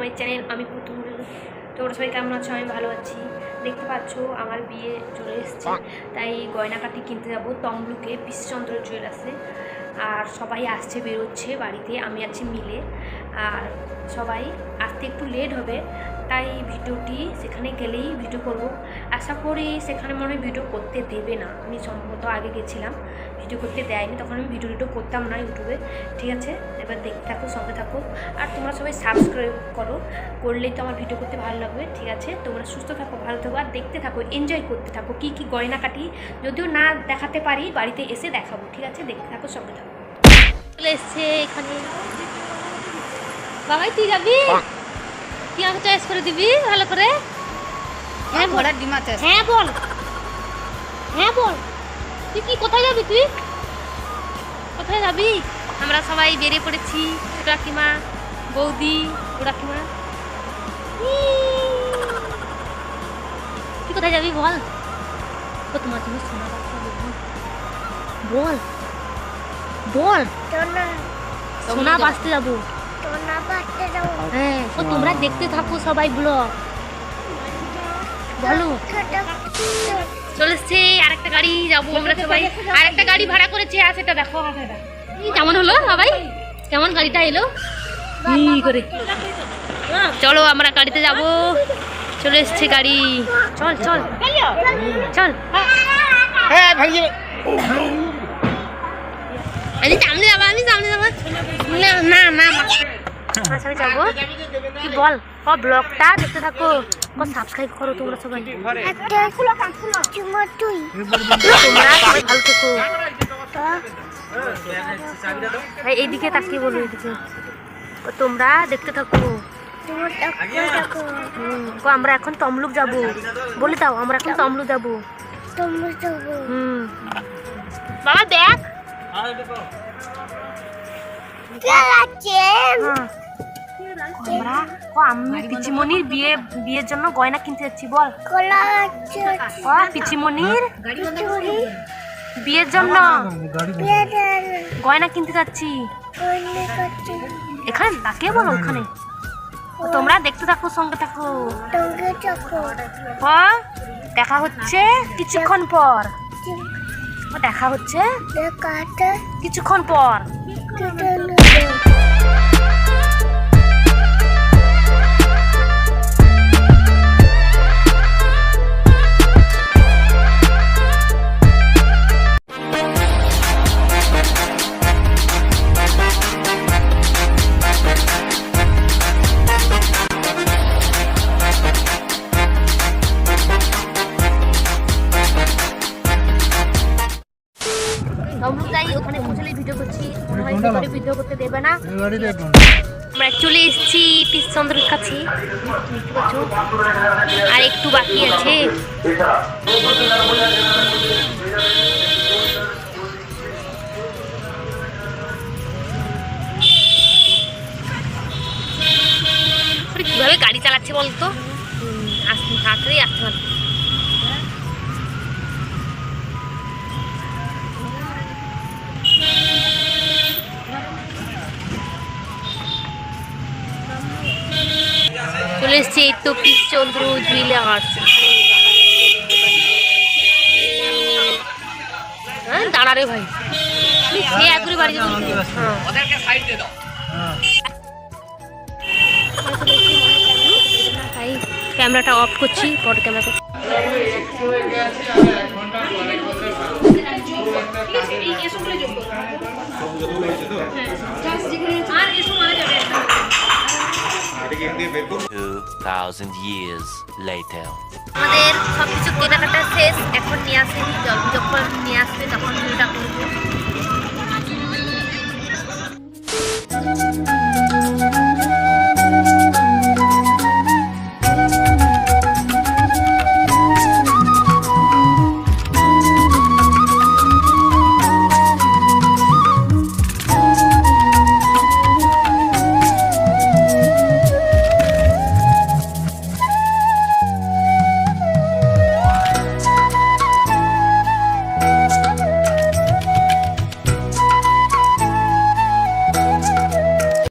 My channel. আমি পুতুল। তোমরা সবাই কেমন আছো? আমি ভালো আছি। দেখতে পাচ্ছ আমার বিয়ে চলে এসছে, তাই গয়নাকাটি কিনতে যাবো তমলুকে পিসচন্দ্র জুয়েলার্সে। আর সবাই আসছে, বেরোচ্ছে বাড়িতে, আমি আছি মিলে। আর সবাই আসতে একটু লেট হবে, তাই ভিডিওটি সেখানে গেলেই ভিডিও করব। আশা করি সেখানে মনে হয় ভিডিও করতে দেবে না। আমি সম্ভবত আগে গেছিলাম, ভিডিও করতে দেয়নি, তখন আমি ভিডিও করতাম না ইউটিউবে। ঠিক আছে, এবার দেখতে থাকো, সঙ্গে থাকো। আর তোমরা সবাই সাবস্ক্রাইব করলেই তো আমার ভিডিও করতে ভালো লাগবে। ঠিক আছে, তোমরা সুস্থ থাকো, ভালো থাকো, আর দেখতে থাকো, এনজয় করতে থাকো। কী কী গয়না কাটি যদিও না দেখাতে পারি, বাড়িতে এসে দেখাবো। ঠিক আছে, দেখতে থাকো, সঙ্গে থাকো। চলে এসছে এখানে। বাবাই তুই যাবি? তুই আমাকে চয়েস করে দিবি ভালো করে? হ্যাঁ বল। হ্যাঁ বল, হ্যাঁ বল। তুই কি কোথায় যাবি? তুই কোথায় যাবি? আমরা সবাই বেরিয়ে পড়েছি, ছোট কাকিমা, বৌদি, বড় কাকিমা। তুই কোথায় যাবি বল? ও তোমার জন্য সোনা বাচ্চা বল, বল। সোনা বাঁচতে যাবো। হ্যাঁ, ও তোমরা দেখতে থাকো সবাই ব্লগ। বলো। চলে এসছে আরেকটা গাড়ি, যাবো আমরা সবাই। আরেকটা গাড়ি ভাড়া করেছে, আর সেটা দেখো। কেমন হলো সবাই? কেমন গাড়িটা এলো করে? চলো আমরা গাড়িতে যাব। চলে এসছে গাড়ি, চল চল চল। আমি সামনে যাবো, আমি সামনে যাবো। না না সবাই যাবো। কি বল? ব্লগটা দেখতে থাকো, সাবস্ক্রাইব করো তোমরা সবাই। তোমরা সবাই ভালো থেকো। ভাই এইদিকে তাকিয়ে বলো, এইদিকে। তোমরা দেখতে থাকো। আমরা এখন তমলুক যাবো। বলে দাও, আমরা এখন তমলুক যাবো। বাবা দেখ, আমি পিচিমনির বিয়ের জন্য গয়না কিনতে যাচ্ছি। বল পিচিমনির বিয়ের জন্য গয়না কিনতে যাচ্ছি। এখানে তাকে বলো, ওখানে। তোমরা দেখতে থাকো, সঙ্গে থাকো। দেখা হচ্ছে কিছুক্ষণ পর। দেখা হচ্ছে কিছুক্ষণ পর। ওখানে পৌঁছলে ভিডিও করছি, ভিডিও করতে দেবে না। আমরা চলে এসেছি পিসচন্দ্রের কাছে, আর একটু বাকি আছে। কিভাবে গাড়ি চালাচ্ছে বলতো? আসতে তাড়াতাড়ি আসতে পারবে। চলে এসছে এই তো পিসচন্দ্র জুয়েলার্স। হ্যাঁ দাঁড়া রে ভাই, এখনই বাড়ি যাবো। ক্যামেরাটা অফ করছি, পরে ক্যামেরাটা। আমাদের সবকিছু কেনাকাটা শেষ, এখন নিয়ে আসেনি। যখন নিয়ে আসবে তখন ভিডিওটা করবো।